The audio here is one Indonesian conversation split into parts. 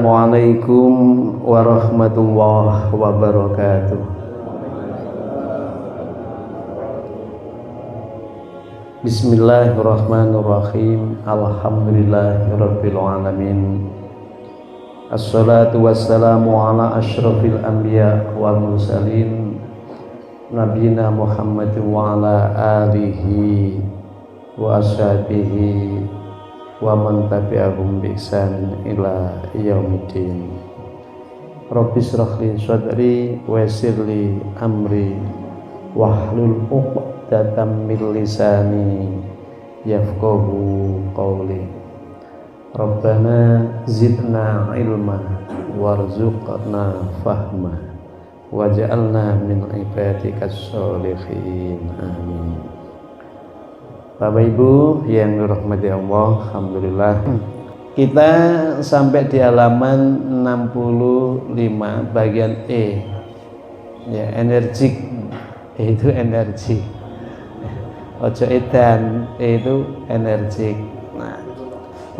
Assalamualaikum warahmatullahi wabarakatuh. Bismillahirrahmanirrahim. Alhamdulillahirabbil alamin. Assalatu wassalamu ala asyrafil anbiya wal mursalin nabiyina Muhammadin wa ala alihi wa ashabihi wa man tabi'ahum bi ihsan ila yaumiddin. Rabbi shrah li sadri wa yassir li amri wahlul 'uqdatam min lisani yafqahu qawli. Rabbana zidna ilma warzuqna fahma waj'alna min ibadikas sholihin. Amin. Bapak Ibu yang dirahmati Allah, alhamdulillah kita sampai di halaman 65 bagian E. Ya, energik. E itu energi. Ojo edan, E itu energik. Nah,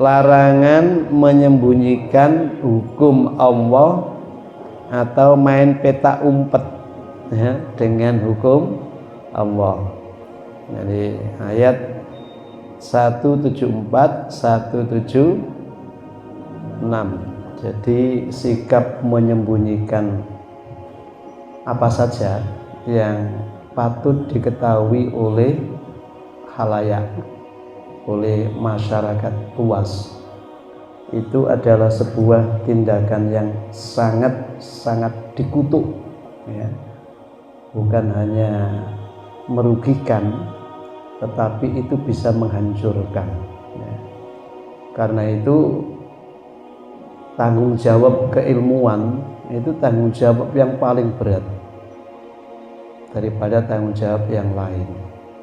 larangan menyembunyikan hukum Allah atau main peta umpet ya, dengan hukum Allah. Jadi ayat 174 176. Jadi sikap menyembunyikan apa saja yang patut diketahui oleh khalayak, oleh masyarakat luas, itu adalah sebuah tindakan yang sangat dikutuk ya. Bukan hanya merugikan, tetapi itu bisa menghancurkan ya. Karena itu tanggung jawab keilmuan itu tanggung jawab yang paling berat daripada tanggung jawab yang lain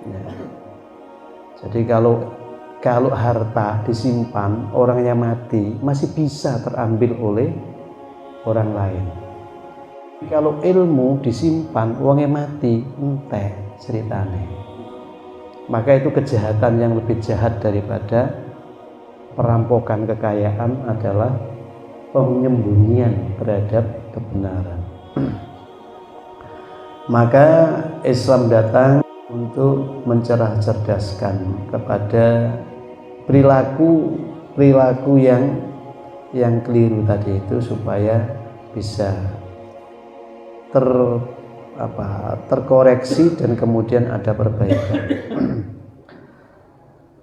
ya. Jadi kalau harta disimpan, orangnya mati masih bisa terambil oleh orang lain. Kalau ilmu disimpan, orangnya mati enteh ceritane. Maka itu kejahatan yang lebih jahat daripada perampokan kekayaan adalah penyembunyian terhadap kebenaran. Maka Islam datang untuk mencerah-cerdaskan kepada perilaku yang keliru tadi itu supaya bisa terkoreksi dan kemudian ada perbaikan.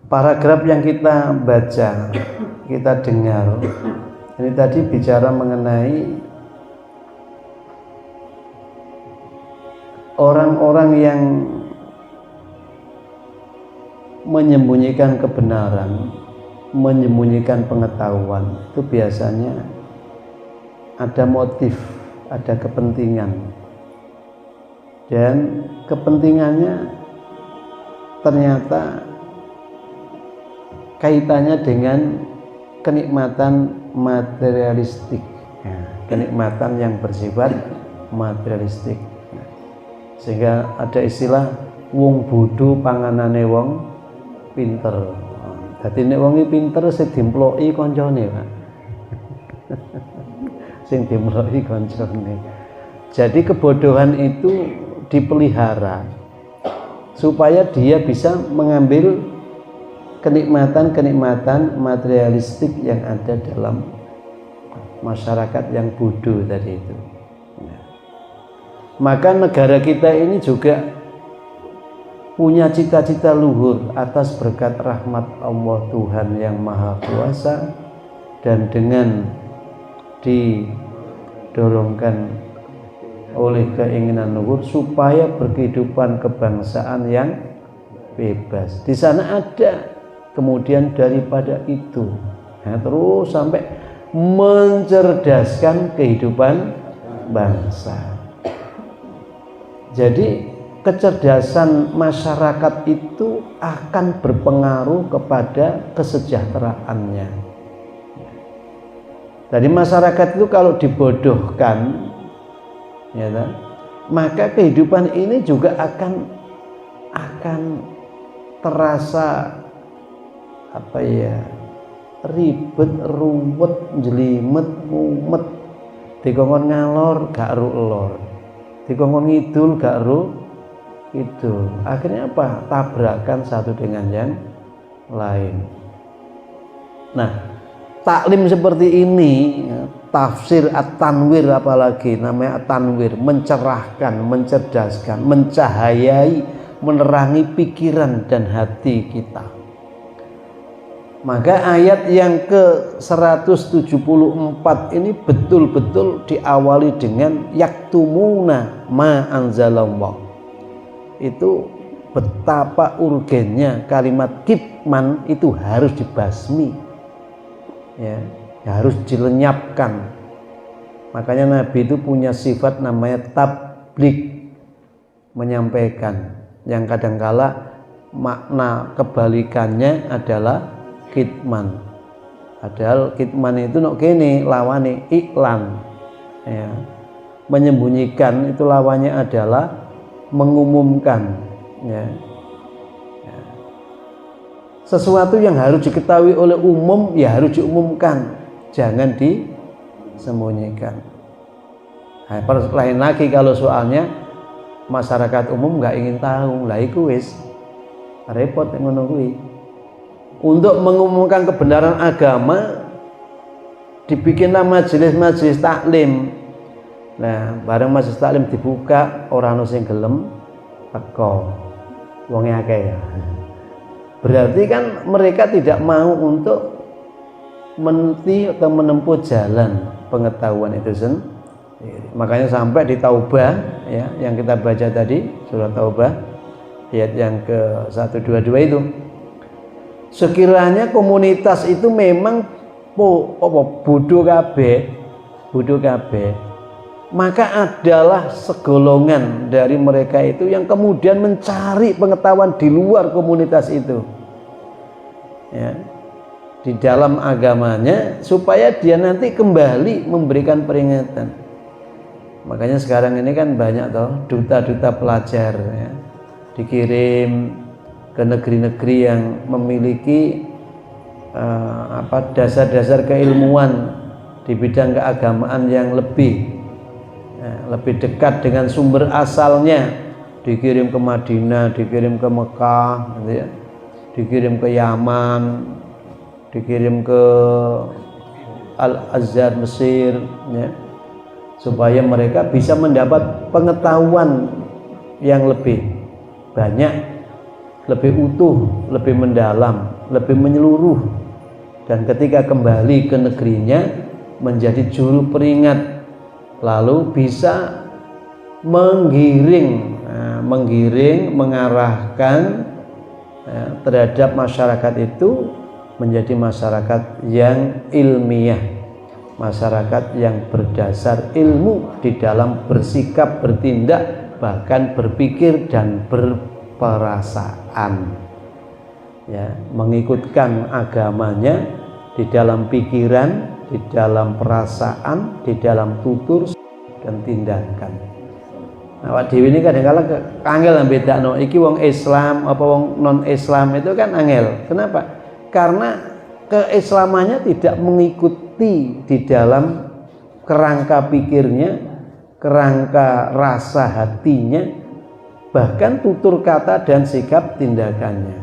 Paragraf yang kita baca, kita dengar, ini tadi bicara mengenai orang-orang yang menyembunyikan kebenaran, menyembunyikan pengetahuan. Itu biasanya ada motif, ada kepentingan. Dan kepentingannya ternyata kaitannya dengan kenikmatan materialistik ya, kenikmatan yang bersifat materialistik. Sehingga ada istilah wong bodho panganane wong pinter. Dadi nek wong iki pinter sing dimploki kancane, Pak. Sing dimploki kancane. Jadi kebodohan itu dipelihara supaya dia bisa mengambil kenikmatan materialistik yang ada dalam masyarakat yang bodoh tadi itu. Maka negara kita ini juga punya cita-cita luhur atas berkat rahmat Allah Tuhan yang Maha Kuasa, dan dengan didorongkan oleh keinginan luhur supaya berkehidupan kebangsaan yang bebas. Di sana ada kemudian daripada itu ya, terus sampai mencerdaskan kehidupan bangsa. Jadi kecerdasan masyarakat itu akan berpengaruh kepada kesejahteraannya. Jadi masyarakat itu kalau dibodohkan, ya kan, maka kehidupan ini juga akan terasa ribet, ruwet, jelimet, mumet. Dikongkon ngalor gak ru lor. Dikongkon ngidul gak ru kidul. Akhirnya apa? Tabrakan satu dengan yang lain. Nah, taklim seperti ini, tafsir at-tanwir apalagi namanya at-tanwir, mencerahkan, mencerdaskan, mencahayai, menerangi pikiran dan hati kita. Maka ayat yang ke-174 ini betul-betul diawali dengan yaktumuna ma anzalallah. Itu betapa urgennya kalimat kitman itu harus dibasmi, ya, harus dilenyapkan. Makanya Nabi itu punya sifat namanya tabligh, menyampaikan, yang kadangkala makna kebalikannya adalah kitman. Padahal kitman itu nok kene lawane iklan, ya. Menyembunyikan itu lawannya adalah mengumumkan, ya. Ya. Sesuatu yang harus diketahui oleh umum ya harus diumumkan, jangan disembunyikan. Nah, lain lagi kalau soalnya masyarakat umum nggak ingin tahu, lah iku wis repot ngono kuwi. Untuk mengumumkan kebenaran agama dibikinlah majelis-majelis taklim. Nah, bareng majelis taklim dibuka, orang ono sing gelem teko. Wonge akeh ya. Berarti kan mereka tidak mau untuk meniti atau menempuh jalan pengetahuan itu sendiri. Makanya sampai di Taubah, ya, yang kita baca tadi, surah Taubah ayat yang ke-122 itu, sekiranya komunitas itu memang bodoh kabeh, maka adalah segolongan dari mereka itu yang kemudian mencari pengetahuan di luar komunitas itu, ya, di dalam agamanya, supaya dia nanti kembali memberikan peringatan. Makanya sekarang ini kan banyak toh duta-duta pelajar, ya, dikirim ke negeri-negeri yang memiliki dasar-dasar keilmuan di bidang keagamaan yang lebih dekat dengan sumber asalnya, dikirim ke Madinah, dikirim ke Mekah, gitu ya, dikirim ke Yaman, dikirim ke Al-Azhar Mesir, ya, supaya mereka bisa mendapat pengetahuan yang lebih banyak, lebih utuh, lebih mendalam, lebih menyeluruh, dan ketika kembali ke negerinya menjadi juru peringat, lalu bisa menggiring, mengarahkan, ya, terhadap masyarakat itu menjadi masyarakat yang ilmiah, masyarakat yang berdasar ilmu di dalam bersikap, bertindak, bahkan berpikir dan perasaan, ya, mengikutkan agamanya di dalam pikiran, di dalam perasaan, di dalam tutur dan tindakan. Nah, awak dhewe ini kadang-kadang angel bedakno iki wong Islam apa wong non Islam, itu kan angel. Kenapa? Karena keislamannya tidak mengikuti di dalam kerangka pikirnya, kerangka rasa hatinya, bahkan tutur kata dan sikap tindakannya.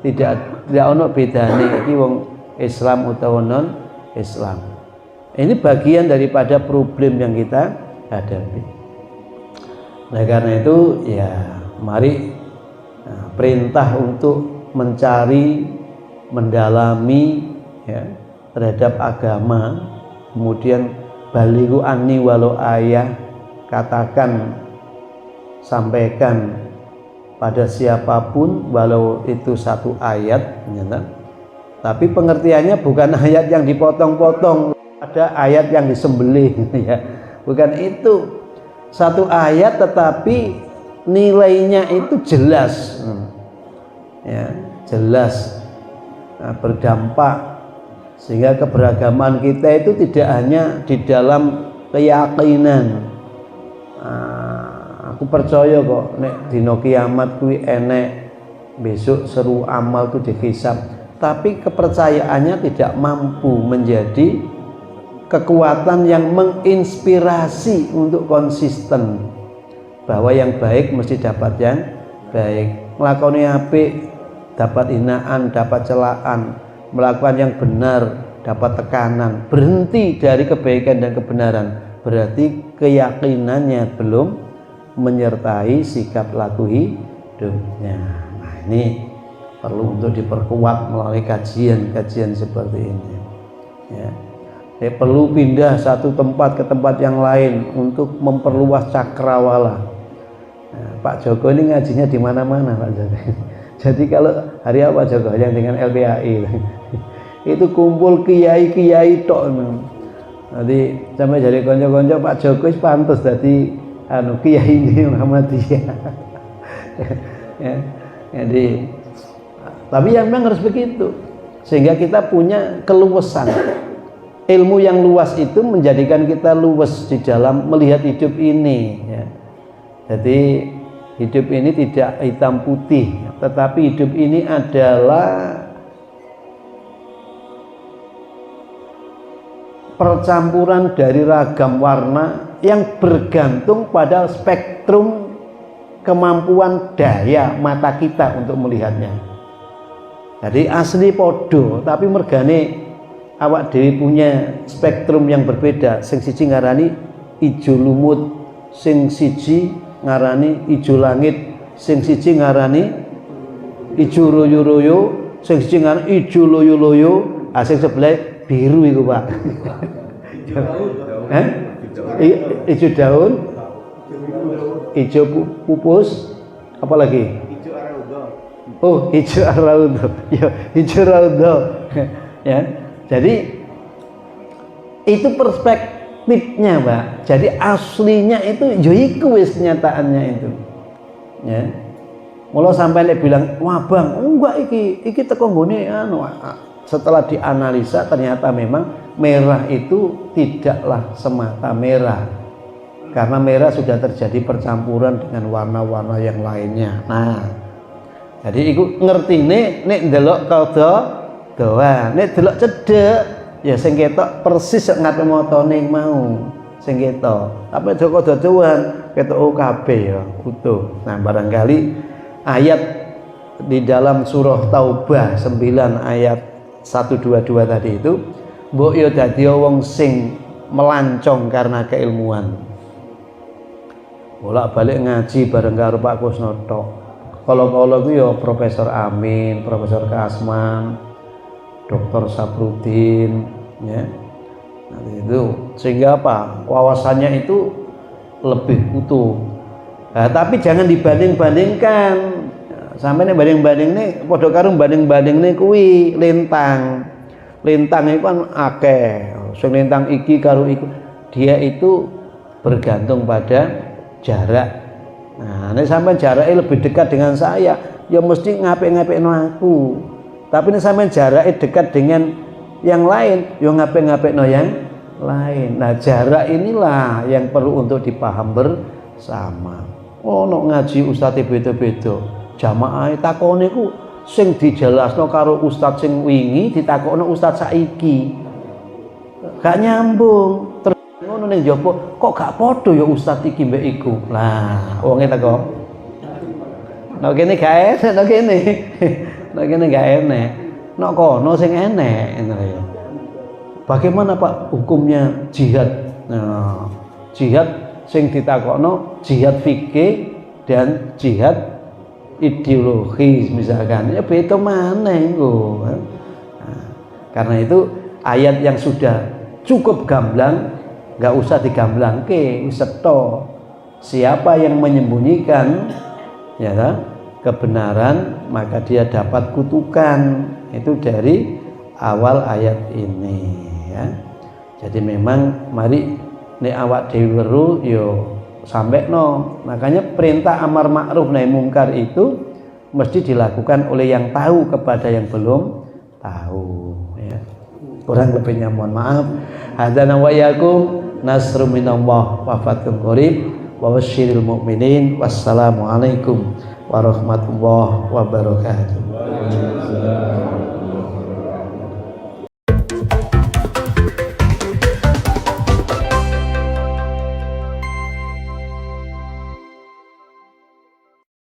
Tidak ono bedane iki wong Islam utawa non Islam. Ini bagian daripada problem yang kita hadapi. Nah, karena itu ya mari perintah untuk mencari, mendalami, ya, terhadap agama, kemudian balighu anni walau ayah, katakan, sampaikan pada siapapun walau itu satu ayat, ya, tapi pengertiannya bukan ayat yang dipotong-potong, ada ayat yang disembelih, ya, bukan itu. Satu ayat tetapi nilainya itu jelas, ya, jelas, berdampak, sehingga keberagaman kita itu tidak hanya di dalam keyakinan. Aku percaya kok nek dina kiamat kuwi enek, besok seru amal tuh dihisab. tapi kepercayaannya tidak mampu menjadi kekuatan yang menginspirasi untuk konsisten bahwa yang baik mesti dapat yang baik, nglakoni apik dapat hinaan, dapat celaan, melakukan yang benar dapat tekanan, berhenti dari kebaikan dan kebenaran, berarti keyakinannya belum menyertai sikap laku hidupnya. Nah, ini perlu untuk diperkuat melalui kajian-kajian seperti ini ya. Perlu pindah satu tempat ke tempat yang lain untuk memperluas cakrawala. Nah, Pak Joko ini ngajinya di mana-mana Pak Joko. Jadi kalau hari apa Joko yang dengan LPAI itu kumpul kiai-kiai tok. Nanti sampai jadi konco-konco Pak Joko pantes dadi kiai ini Muhammadiyah. Ya. Jadi tapi yang memang harus begitu sehingga kita punya keluasan. Ilmu yang luas itu menjadikan kita luwes di dalam melihat hidup ini ya. Jadi hidup ini tidak hitam putih, tetapi hidup ini adalah percampuran dari ragam warna yang bergantung pada spektrum kemampuan daya mata kita untuk melihatnya. Jadi asli podo tapi mergane awak dewi punya spektrum yang berbeda. Sing siji ngarani ijo lumut, sing siji ngarani ijo langit, sing siji ngarani ijo royo-royo, sing siji ngarani ijo loyo-loyo, sing sebelah biru itu Pak. Ijo daun, ijo pupus, apa lagi? Oh, ijo araudo. Ya, ijo araudo. Ya. Jadi itu perspektifnya, Mbak. Jadi aslinya itu yo iku wis kenyataannya itu. Ya. Mula sampai nek bilang, "Wah, Bang, enggak iki teko nggone anu." Setelah dianalisa ternyata memang merah itu tidaklah semata merah. Karena merah sudah terjadi percampuran dengan warna-warna yang lainnya. Nah, jadi iku ngertine nek ndelok kada doa, nek delok cedhek ya sing ketok persis ngarepe matane mau sing ketok. Tapi Joko dodoan ketok kabeh ya utuh. Nah, barangkali ayat di dalam surah Taubah 9 ayat 122 tadi itu mbok ya dadi wong sing melancong karena keilmuan. Bolak-balik ngaji bareng karo Pak Kusnoto. Kalau ku ya Profesor Amin, Profesor Kasman, Dr. Saprudin ya. Nah, itu sehingga apa? Wawasannya itu lebih utuh. Nah, tapi jangan dibanding-bandingkan. Sampai nih banding-banding nih padha karo banding-banding nih kuwi lintang. Lintang itu kan akeh. Sing lintang iki karo iku dia itu bergantung pada jarak. Nah, nek sampean jaraknya lebih dekat dengan saya, ya mesti ngapik-ngapikno aku. Tapi nek sampean jaraknya dekat dengan yang lain, ya ngapik-ngapikno yang lain. Nah, jarak inilah yang perlu untuk dipaham bersama. Oh, nek ngaji ustaz beda-beda. Jamaah takone ku sing dijelasno karo ustaz sing wingi ditakokno ustaz saiki. Gak nyambung. Ngono ning jopo kok gak padha ya ustaz iki mbek iku. Lah, wonge takok. Nek kene gak enak, nek kene. Nek kene gak enak. Nek kono sing enak ngono ya. Bagaimana Pak hukumnya jihad? Nah, jihad sing ditakokno jihad fikih dan jihad ideologis misalkan. Ya beda maneh engko. Nah, karena itu ayat yang sudah cukup gamblang nggak usah digamblangke, wis seto. Siapa yang menyembunyikan ya kebenaran maka dia dapat kutukan. Itu dari awal ayat ini ya. Jadi memang mari nek awak dhewe weruh yo sampekno. Makanya perintah amar ma'ruf nahi mungkar itu mesti dilakukan oleh yang tahu kepada yang belum tahu ya. Kurang lebihnya mohon maaf. Hadzana wa iyyakum nasrun minallah wa fathun qarib wa basyiril mu'minin. Wassalamualaikum warahmatullahi wabarakatuh.